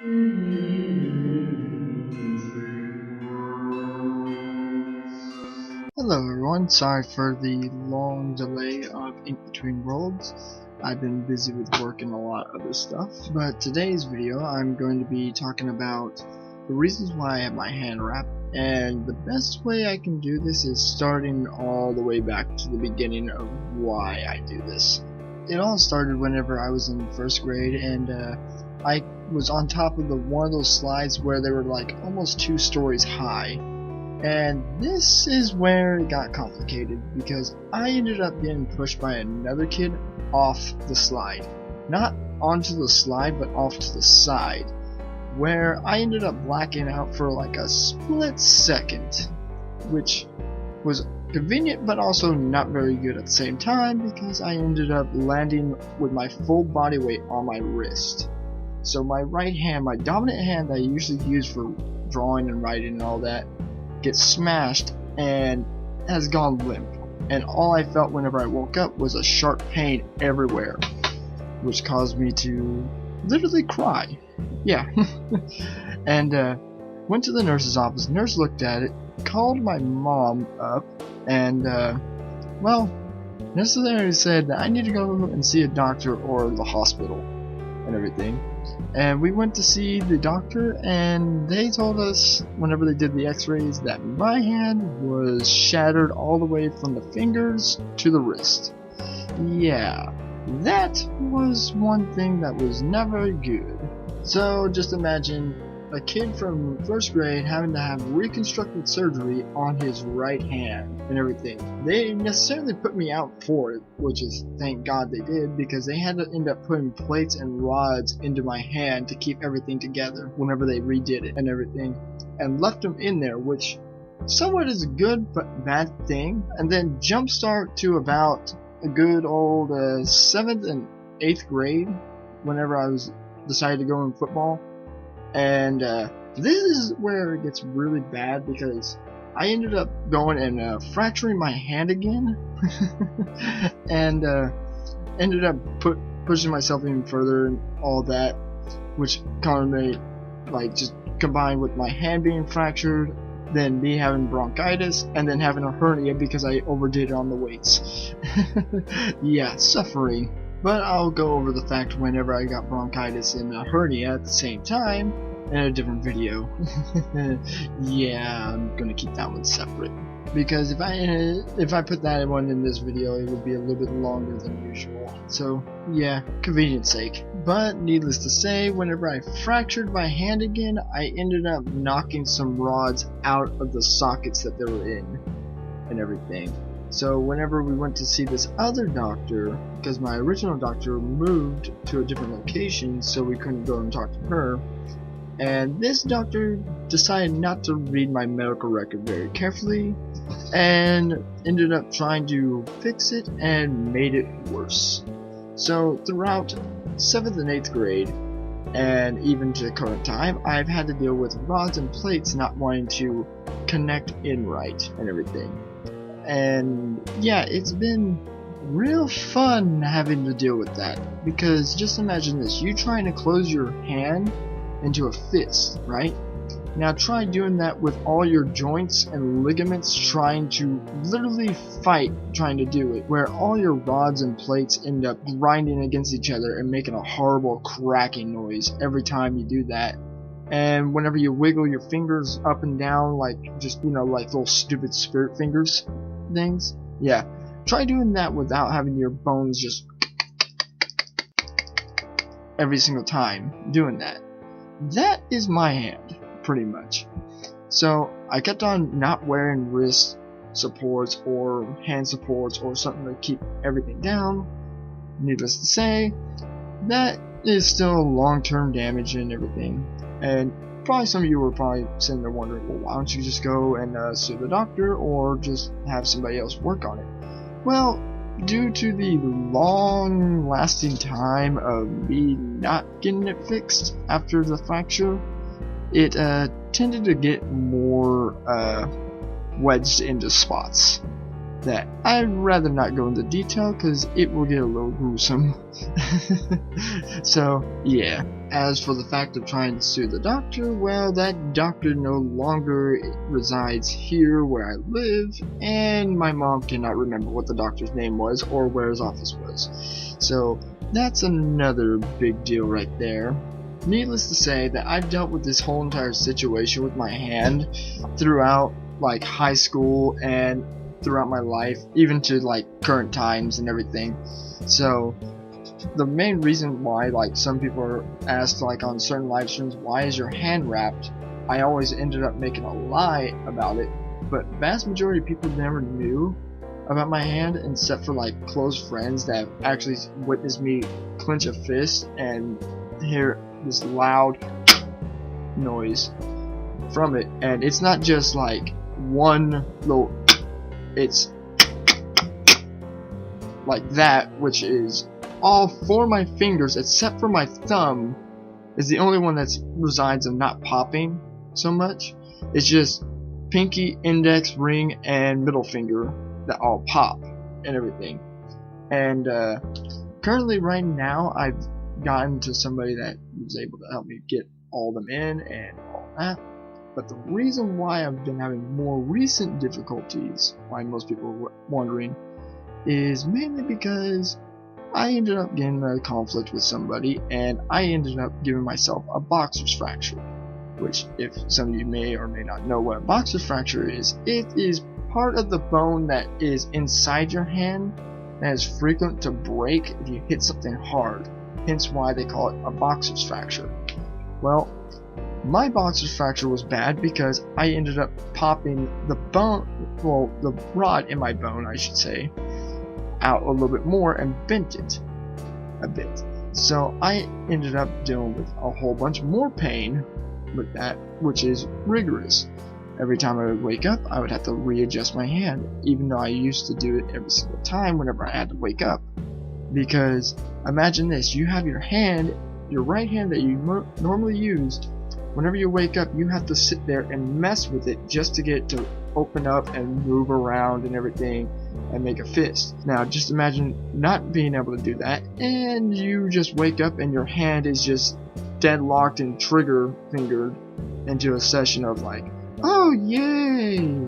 Hello everyone, sorry for the long delay of Ink Between Worlds. I've been busy with work and a lot of other stuff, but today's video I'm going to be talking about the reasons why I have my hand wrapped, and the best way I can do this is starting all the way back to the beginning of why I do this. It all started whenever I was in first grade, and I was on top of one of those slides where they were like almost 2 stories high. And this is where it got complicated, because I ended up getting pushed by another kid off the slide. Not onto the slide, but off to the side, where I ended up blacking out for like a split second, which was convenient but also not very good at the same time, because I ended up landing with my full body weight on my wrist. So my right hand, my dominant hand that I usually use for drawing and writing and all that, gets smashed and has gone limp, and all I felt whenever I woke up was a sharp pain everywhere, which caused me to literally cry. Yeah. And went to the nurse's office. Nurse looked at it, called my mom up, and well, necessarily said that I need to go and see a doctor or the hospital and everything. And we went to see the doctor, and they told us whenever they did the x-rays that my hand was shattered all the way from the fingers to the wrist. Yeah, that was one thing that was never good. So just imagine a kid from first grade having to have reconstructive surgery on his right hand and everything. They didn't necessarily put me out for it, which is thank God they did, because they had to end up putting plates and rods into my hand to keep everything together whenever they redid it and everything, and left them in there, which somewhat is a good but bad thing. And then jumpstart to about a good old 7th and 8th grade, whenever I was decided to go in football. And this is where it gets really bad, because I ended up going and fracturing my hand again, and ended up pushing myself even further and all that, which kind of made, like, just combined with my hand being fractured, then me having bronchitis, and then having a hernia because I overdid it on the weights. Yeah, suffering. But I'll go over the fact whenever I got bronchitis and a hernia at the same time in a different video. Yeah, I'm gonna keep that one separate, because if I put that one in this video, it would be a little bit longer than usual. So yeah, convenience sake. But needless to say, whenever I fractured my hand again, I ended up knocking some rods out of the sockets that they were in and everything. So whenever we went to see this other doctor, because my original doctor moved to a different location, so we couldn't go and talk to her, and this doctor decided not to read my medical record very carefully, and ended up trying to fix it and made it worse. So throughout 7th and 8th grade, and even to the current time, I've had to deal with rods and plates not wanting to connect in right and everything. And yeah, it's been real fun having to deal with that, because just imagine this: you trying to close your hand into a fist, right? Now try doing that with all your joints and ligaments trying to literally fight trying to do it, where all your rods and plates end up grinding against each other and making a horrible cracking noise every time you do that. And whenever you wiggle your fingers up and down, like, just, you know, like little stupid spirit fingers things, yeah, try doing that without having your bones just every single time doing that. That is my hand, pretty much. So I kept on not wearing wrist supports or hand supports or something to keep everything down. Needless to say, that is still long-term damage and everything. And probably some of you were probably sitting there wondering, well, why don't you just go and sue the doctor, or just have somebody else work on it? Well, due to the long-lasting time of me not getting it fixed after the fracture, it tended to get more wedged into spots. that I'd rather not go into detail because it will get a little gruesome. So yeah, as for the fact of trying to sue the doctor, well, that doctor no longer resides here where I live, and my mom cannot remember what the doctor's name was or where his office was. So that's another big deal right there. Needless to say that I've dealt with this whole entire situation with my hand throughout like high school and throughout my life, even to like current times and everything. So the main reason why like some people are asked like on certain live streams, why is your hand wrapped, I always ended up making a lie about it, but vast majority of people never knew about my hand except for like close friends that have actually witnessed me clench a fist and hear this loud noise from it. And it's not just like one little, it's like that, which is all 4 of my fingers except for my thumb is the only one that resides of not popping so much. It's just pinky, index, ring, and middle finger that all pop and everything. And currently right now I've gotten to somebody that was able to help me get all them in and all that. But the reason why I've been having more recent difficulties, why most people are wondering, is mainly because I ended up getting a conflict with somebody and I ended up giving myself a boxer's fracture. Which, if some of you may or may not know what a boxer's fracture is, it is part of the bone that is inside your hand that is frequent to break if you hit something hard. Hence why they call it a boxer's fracture. Well, my boxer's fracture was bad because I ended up popping the bone, well, the rod in my bone, I should say, out a little bit more and bent it a bit. So I ended up dealing with a whole bunch more pain with that, which is rigorous. Every time I would wake up, I would have to readjust my hand, even though I used to do it every single time whenever I had to wake up. Because imagine this, you have your hand, your right hand that you normally use. Whenever you wake up, you have to sit there and mess with it just to get it to open up and move around and everything and make a fist. Now just imagine not being able to do that and you just wake up and your hand is just deadlocked and trigger fingered into a session of like, oh yay,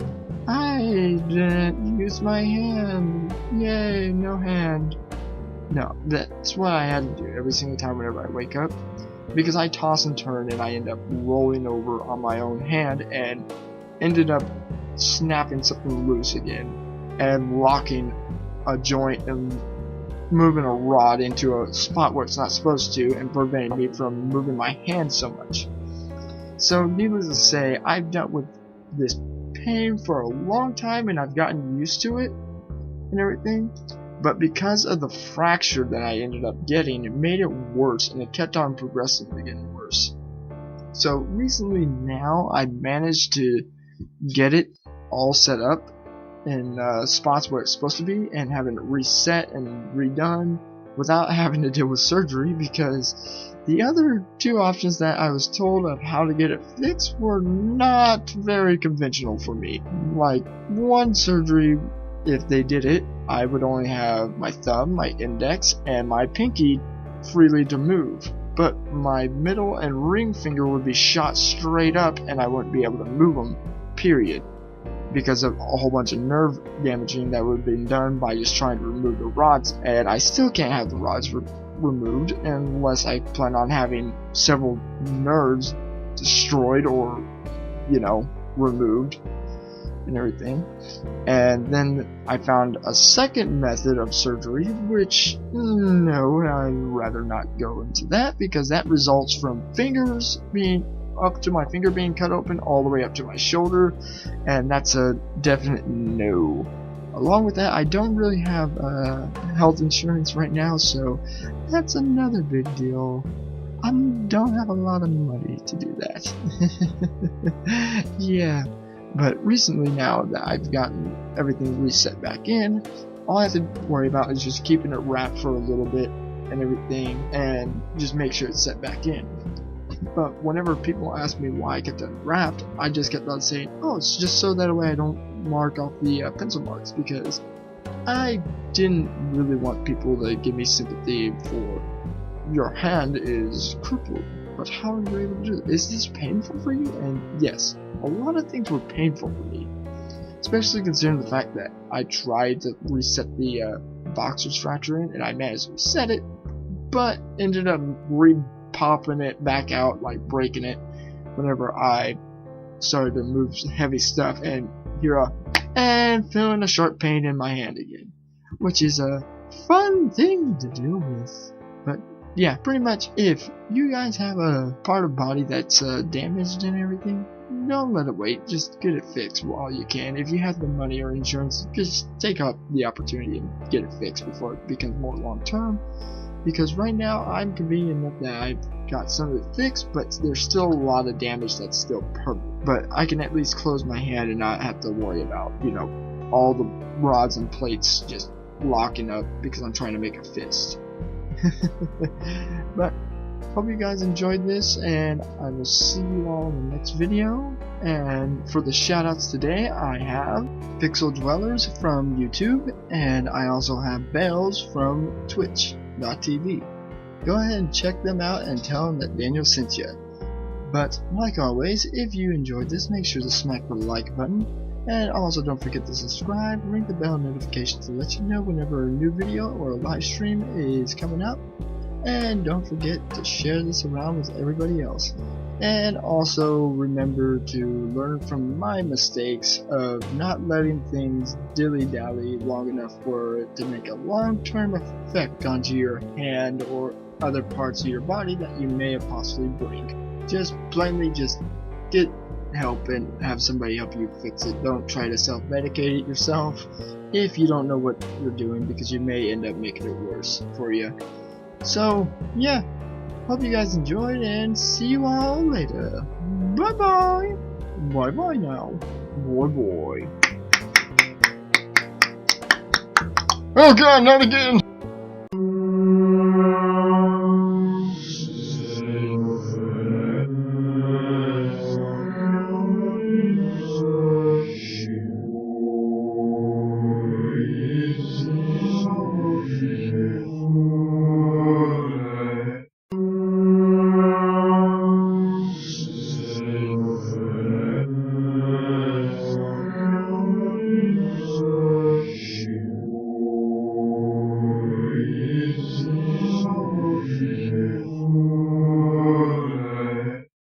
I didn't use my hand, yay, no hand. No, that's what I had to do every single time whenever I wake up, because I toss and turn and I end up rolling over on my own hand and ended up snapping something loose again and locking a joint and moving a rod into a spot where it's not supposed to and preventing me from moving my hand so much. So needless to say, I've dealt with this pain for a long time and I've gotten used to it and everything. But because of the fracture that I ended up getting, it made it worse and it kept on progressively getting worse. So recently now I managed to get it all set up in spots where it's supposed to be and having it reset and redone without having to deal with surgery, because the other 2 options that I was told of how to get it fixed were not very conventional for me. Like, one surgery, if they did it, I would only have my thumb, my index, and my pinky freely to move. But my middle and ring finger would be shot straight up and I wouldn't be able to move them, period. Because of a whole bunch of nerve damaging that would have been done by just trying to remove the rods. And I still can't have the rods removed unless I plan on having several nerves destroyed or, you know, removed and everything. And then I found a second method of surgery, which, no, I'd rather not go into that, because that results from fingers being up to my finger being cut open all the way up to my shoulder, and that's a definite no. Along with that, I don't really have health insurance right now, so that's another big deal. I don't have a lot of money to do that. Yeah. But recently, now that I've gotten everything reset back in, all I have to worry about is just keeping it wrapped for a little bit and everything, and just make sure it's set back in. But whenever people ask me why I kept it wrapped, I just kept on saying, oh, it's just so that way I don't mark off the pencil marks, because I didn't really want people to give me sympathy for your hand is crippled, but how are you able to do it? Is this painful for you? And yes, a lot of things were painful for me, especially considering the fact that I tried to reset the boxer's fracture in, and I managed to reset it, but ended up re-popping it back out, like breaking it, whenever I started to move heavy stuff, and and feeling a sharp pain in my hand again, which is a fun thing to deal with. But yeah, pretty much, if you guys have a part of body that's damaged and everything, don't let it wait. Just get it fixed while you can. If you have the money or insurance, just take up the opportunity and get it fixed before it becomes more long term. Because right now, I'm convenient enough that I've got some of it fixed, but there's still a lot of damage that's still permanent. But I can at least close my hand and not have to worry about, all the rods and plates just locking up because I'm trying to make a fist. But hope you guys enjoyed this, and I will see you all in the next video. And for the shoutouts today, I have Pixel Dwellers from YouTube, and I also have Bells from Twitch.tv. Go ahead and check them out and tell them that Daniel sent you. But like always, if you enjoyed this, make sure to smack the like button, and also don't forget to subscribe, ring the bell notification to let you know whenever a new video or a live stream is coming up. And don't forget to share this around with everybody else. And also remember to learn from my mistakes of not letting things dilly-dally long enough for it to make a long-term effect onto your hand or other parts of your body that you may have possibly break. Just plainly just get help and have somebody help you fix it. Don't try to self-medicate it yourself if you don't know what you're doing, because you may end up making it worse for you. So, yeah, hope you guys enjoyed, and see you all later. Bye-bye. Bye-bye now. Bye-bye. Oh god, not again!